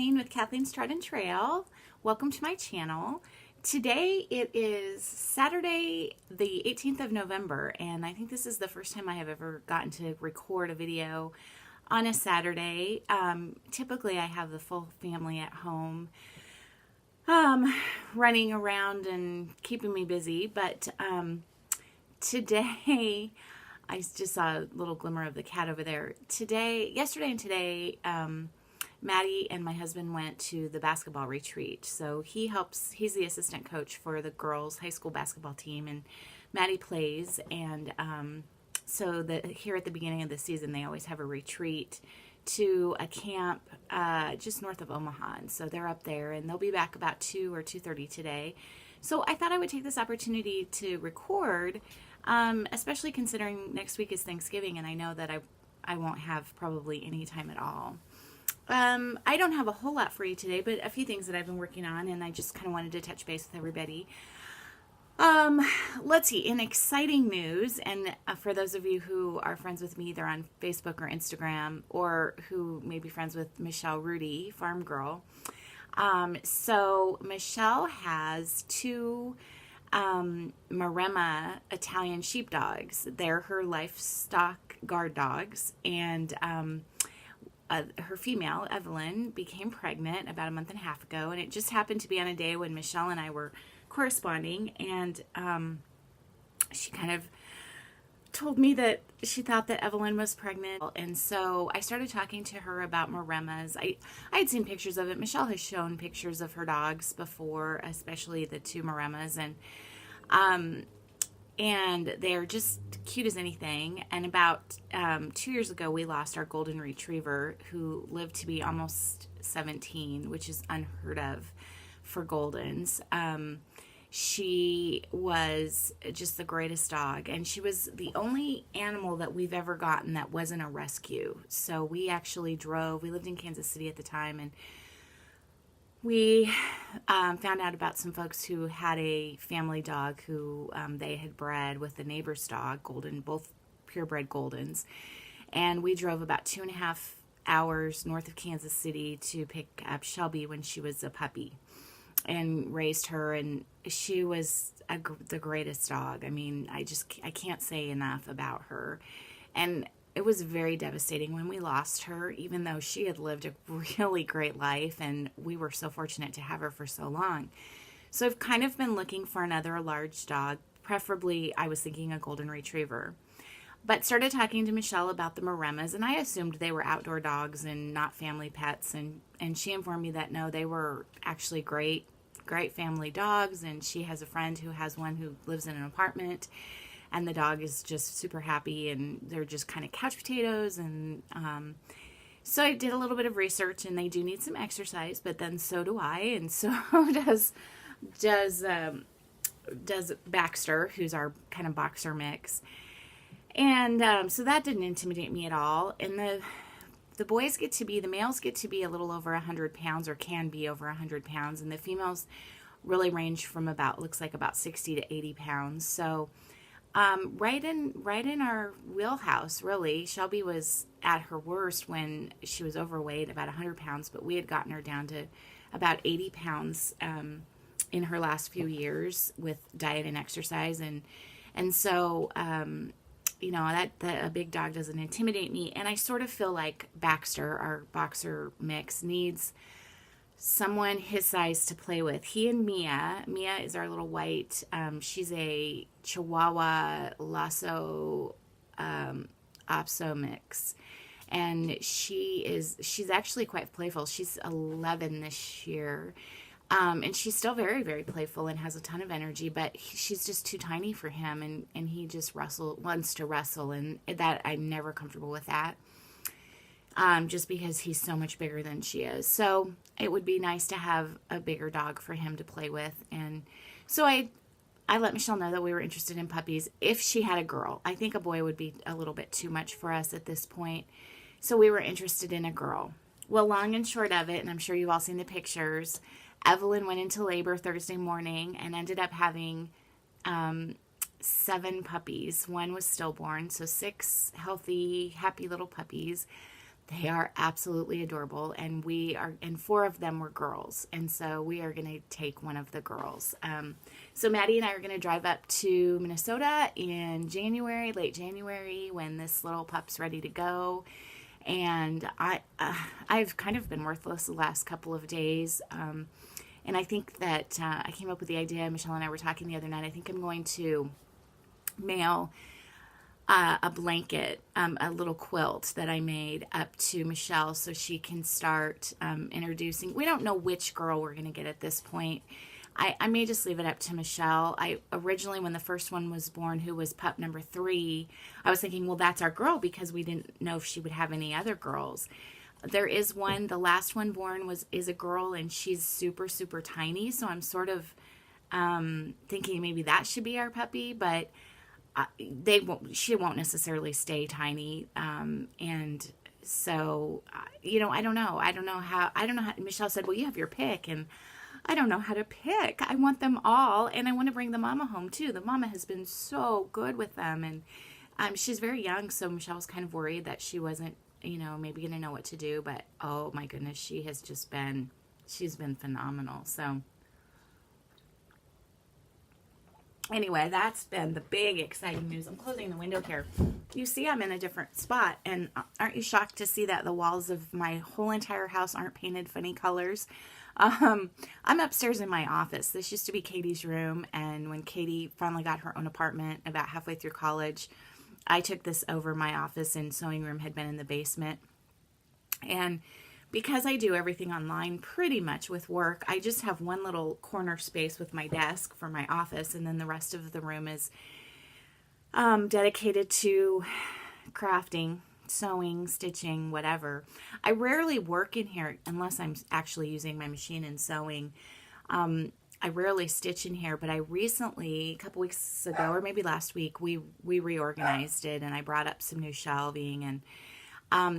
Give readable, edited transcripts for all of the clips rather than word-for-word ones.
Kathleen with Kathleen's Trodden Trail. Welcome to my channel. Today it is Saturday the 18th of November, and I think this is the first time I have ever gotten to record a video on a Saturday. Typically I have the full family at home running around and keeping me busy, but today I just saw a little glimmer of the cat over there. Yesterday and today, Maddie and my husband went to the basketball retreat. So he's the assistant coach for the girls' high school basketball team, and Maddie plays. And here at the beginning of the season, they always have a retreat to a camp just north of Omaha. And so they're up there, and they'll be back about 2 or 2:30 today. So I thought I would take this opportunity to record, especially considering next week is Thanksgiving, and I know that I won't have probably any time at all. I don't have a whole lot for you today, but a few things that I've been working on, and I just kind of wanted to touch base with everybody. Let's see, in exciting news, and for those of you who are friends with me either on Facebook or Instagram, or who may be friends with Michelle Rudy, Farm Girl. So Michelle has 2 Maremma Italian sheepdogs. They're her livestock guard dogs, and her female, Evelyn, became pregnant about a month and a half ago, and it just happened to be on a day when Michelle and I were corresponding, and she kind of told me that she thought that Evelyn was pregnant, and so I started talking to her about Maremmas. I had seen pictures of it. Michelle has shown pictures of her dogs before, especially the 2 Maremmas, and they're just cute as anything. And about 2 years ago, we lost our golden retriever, who lived to be almost 17, which is unheard of for Goldens. She was just the greatest dog, and she was the only animal that we've ever gotten that wasn't a rescue. So we actually we lived in Kansas City at the time, and we found out about some folks who had a family dog who they had bred with the neighbor's dog, Golden, both purebred Goldens. And we drove about 2.5 hours north of Kansas City to pick up Shelby when she was a puppy, and raised her, and she was the greatest dog. I mean, I can't say enough about her. And it was very devastating when we lost her, even though she had lived a really great life, and we were so fortunate to have her for so long. So I've kind of been looking for another large dog. Preferably, I was thinking a golden retriever. But started talking to Michelle about the Maremmas, and I assumed they were outdoor dogs and not family pets, and she informed me that no, they were actually great family dogs, and she has a friend who has one who lives in an apartment, and the dog is just super happy, and they're just kind of couch potatoes. And so I did a little bit of research, and they do need some exercise, but then so do I, and so does Baxter, who's our kind of boxer mix. And so that didn't intimidate me at all. And the males get to be a little over 100 pounds, or can be over 100 pounds, and the females really range from looks like about 60 to 80 pounds. So right in our wheelhouse, really. Shelby was at her worst when she was overweight, about 100 pounds, but we had gotten her down to about 80 pounds in her last few years with diet and exercise. And so you know, that a big dog doesn't intimidate me. And I sort of feel like Baxter, our boxer mix, needs someone his size to play with. He and Mia is our little white, she's a Chihuahua Lasso Opso mix. And she's actually quite playful. She's 11 this year. And she's still very, very playful and has a ton of energy, but she's just too tiny for him, and he just wants to wrestle, and that I'm never comfortable with that, just because he's so much bigger than she is. So it would be nice to have a bigger dog for him to play with. And so I let Michelle know that we were interested in puppies if she had a girl. I think a boy would be a little bit too much for us at this point, so we were interested in a girl. Well, long and short of it, and I'm sure you've all seen the pictures, Evelyn went into labor Thursday morning and ended up having 7 puppies. One was stillborn, so 6 healthy, happy little puppies. They are absolutely adorable, and and 4 of them were girls, and so we are going to take one of the girls. So Maddie and I are going to drive up to Minnesota in January, late January, when this little pup's ready to go. And I've kind of been worthless the last couple of days, and I think that I came up with the idea. Michelle and I were talking the other night. I think I'm going to mail a blanket, a little quilt that I made up to Michelle so she can start introducing. We don't know which girl we're going to get at this point. I may just leave it up to Michelle. I originally, when the first one was born, who was pup number 3, I was thinking, well, that's our girl, because we didn't know if she would have any other girls. There is one, the last one born is a girl, and she's super, super tiny. So I'm sort of thinking maybe that should be our puppy, but she won't necessarily stay tiny. And so, I don't know how, Michelle said, well, you have your pick, and I don't know how to pick. I want them all, and I want to bring the mama home too. The mama has been so good with them, and she's very young, so Michelle was kind of worried that she wasn't, maybe going to know what to do, but oh my goodness, she's been phenomenal. So anyway, that's been the big exciting news. I'm closing the window here. You see I'm in a different spot, and aren't you shocked to see that the walls of my whole entire house aren't painted funny colors? I'm upstairs in my office. This used to be Katie's room, and when Katie finally got her own apartment about halfway through college, I took this over. My office and sewing room had been in the basement, and because I do everything online pretty much with work, I just have one little corner space with my desk for my office, and then the rest of the room is dedicated to crafting, sewing, stitching, whatever. I rarely work in here unless I'm actually using my machine and sewing. I rarely stitch in here, but I recently, a couple weeks ago, or maybe last week, we reorganized it, and I brought up some new shelving, and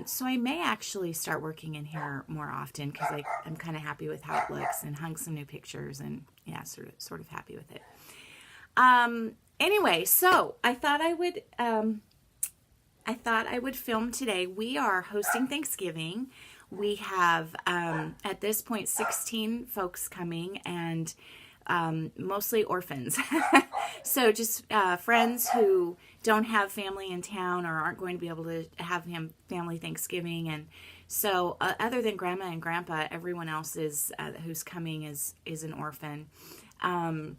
so I may actually start working in here more often, because I'm kind of happy with how it looks, and hung some new pictures, and yeah, sort of happy with it. Anyway, so I thought I would film today. We are hosting Thanksgiving. We have, at this point, 16 folks coming, and mostly orphans. So just friends who don't have family in town or aren't going to be able to have family Thanksgiving. And so other than Grandma and Grandpa, everyone else who's coming is an orphan. Ryan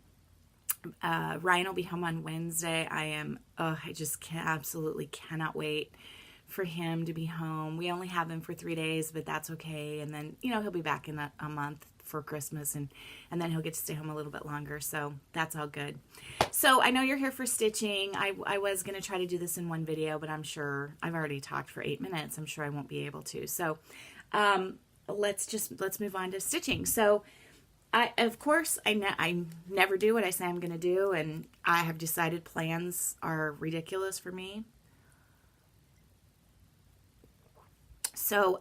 will be home on Wednesday. I just absolutely cannot wait for him to be home. We only have him for 3 days, but that's okay. And then, he'll be back in a month for Christmas, and then he'll get to stay home a little bit longer. So that's all good. So I know you're here for stitching. I was going to try to do this in one video, but I'm sure I've already talked for 8 minutes. I'm sure I won't be able to. So let's move on to stitching. So of course, I never do what I say I'm going to do, and I have decided plans are ridiculous for me. So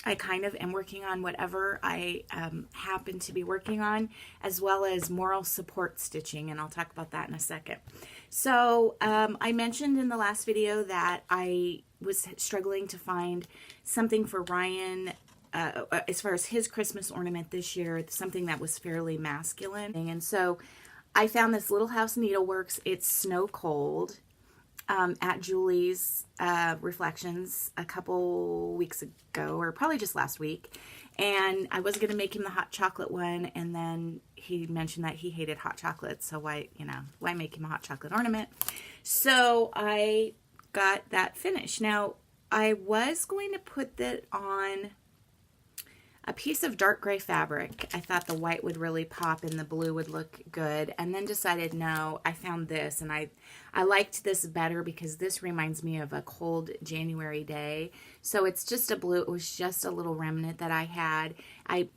I kind of am working on whatever I happen to be working on, as well as moral support stitching, and I'll talk about that in a second. So I mentioned in the last video that I was struggling to find something for Ryan as far as his Christmas ornament this year, something that was fairly masculine. And so I found this Little House Needleworks. It's Snow Cold at Julie's Reflections a couple weeks ago, or probably just last week. And I was going to make him the hot chocolate one, and then he mentioned that he hated hot chocolate, so why make him a hot chocolate ornament? So I got that finished. Now, I was going to put that on a piece of dark gray fabric. I thought the white would really pop and the blue would look good, and then decided no. I found this, and I liked this better because this reminds me of a cold January day. So it's just a blue. It was just a little remnant that I had. I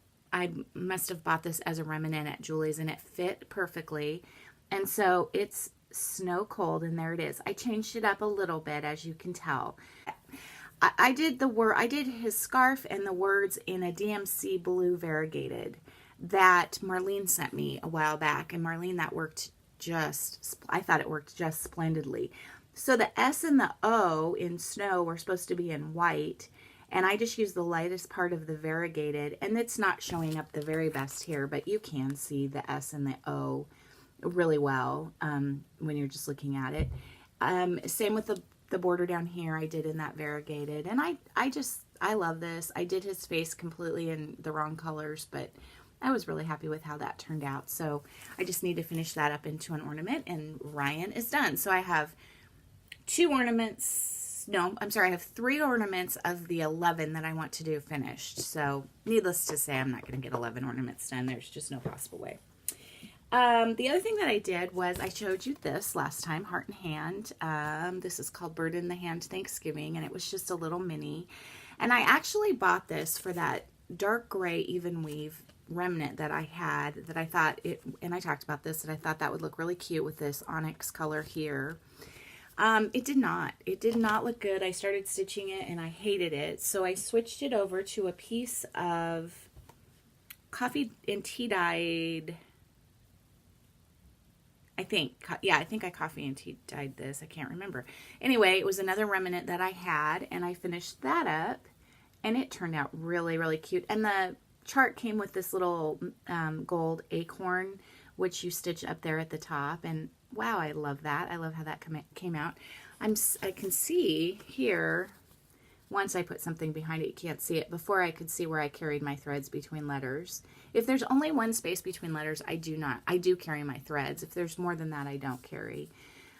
must have bought this as a remnant at Julie's, and it fit perfectly. And so it's Snow Cold, and there it is. I changed it up a little bit, as you can tell. I did his scarf and the words in a DMC blue variegated that Marlene sent me a while back. And Marlene, I thought it worked just splendidly. So the S and the O in snow were supposed to be in white, And I just used the lightest part of the variegated, and it's not showing up the very best here, but you can see the S and the O really well when you're just looking at it. Same with the border down here, I did in that variegated. And I love this. I did his face completely in the wrong colors, but I was really happy with how that turned out. So I just need to finish that up into an ornament, and Ryan is done. So I have 2 ornaments. No, I'm sorry, I have 3 ornaments of the 11 that I want to do finished. So needless to say, I'm not going to get 11 ornaments done. There's just no possible way. The other thing that I did was I showed you this last time, Heart in Hand. This is called Bird in the Hand Thanksgiving, and it was just a little mini. And I actually bought this for that dark gray even weave remnant that I had, that I thought it, and I talked about this, that I thought that would look really cute with this onyx color here. It did not. It did not look good. I started stitching it and I hated it. So I switched it over to a piece of coffee and tea dyed, I think I coffee and tea dyed this. I can't remember. Anyway, it was another remnant that I had, and I finished that up, and it turned out really, really cute. And the chart came with this little gold acorn, which you stitch up there at the top, and wow, I love that. I love how that came out. I can see here, once I put something behind it, you can't see it. Before I could see where I carried my threads between letters. If there's only one space between letters, I do carry my threads. If there's more than that, I don't carry.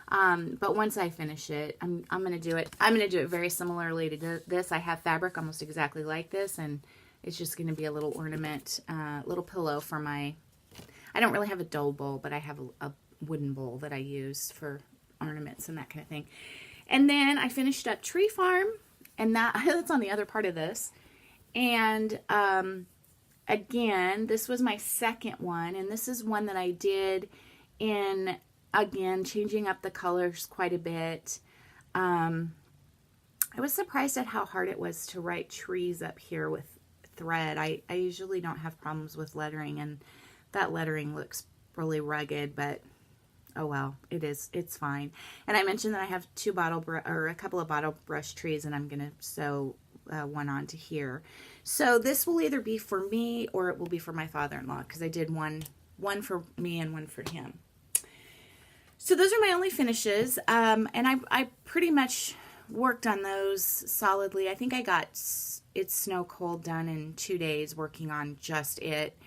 But once I finish it, I'm going to do it. I'm going to do it very similarly to this. I have fabric almost exactly like this, and it's just going to be a little ornament, little pillow for my, I don't really have a dough bowl, but I have a wooden bowl that I use for ornaments and that kind of thing. And then I finished up Tree Farm, and that's on the other part of this. And again, this was my second one, and this is one that I did in, again, changing up the colors quite a bit. I was surprised at how hard it was to write trees up here with thread. I usually don't have problems with lettering, and that lettering looks really rugged, but oh well, it's fine. And I mentioned that I have a couple of bottle brush trees, and I'm going to sew one onto here. So this will either be for me or it will be for my father-in-law, because I did one for me and one for him. So those are my only finishes, and I pretty much worked on those solidly. I think I got It's Snow Cold done in 2 days, working on just it.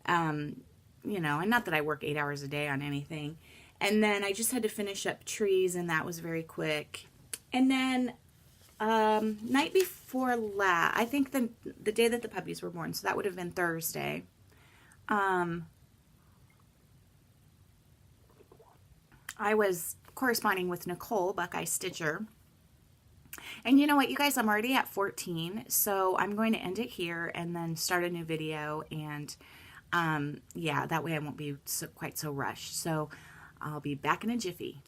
You know, and not that I work 8 hours a day on anything. And then I just had to finish up trees, and that was very quick. And then night before last, I think the day that the puppies were born, so that would have been Thursday. I was corresponding with Nicole, Buckeye Stitcher. And you know what, you guys, I'm already at 14, so I'm going to end it here and then start a new video. And yeah, that way I won't be quite so rushed. So I'll be back in a jiffy.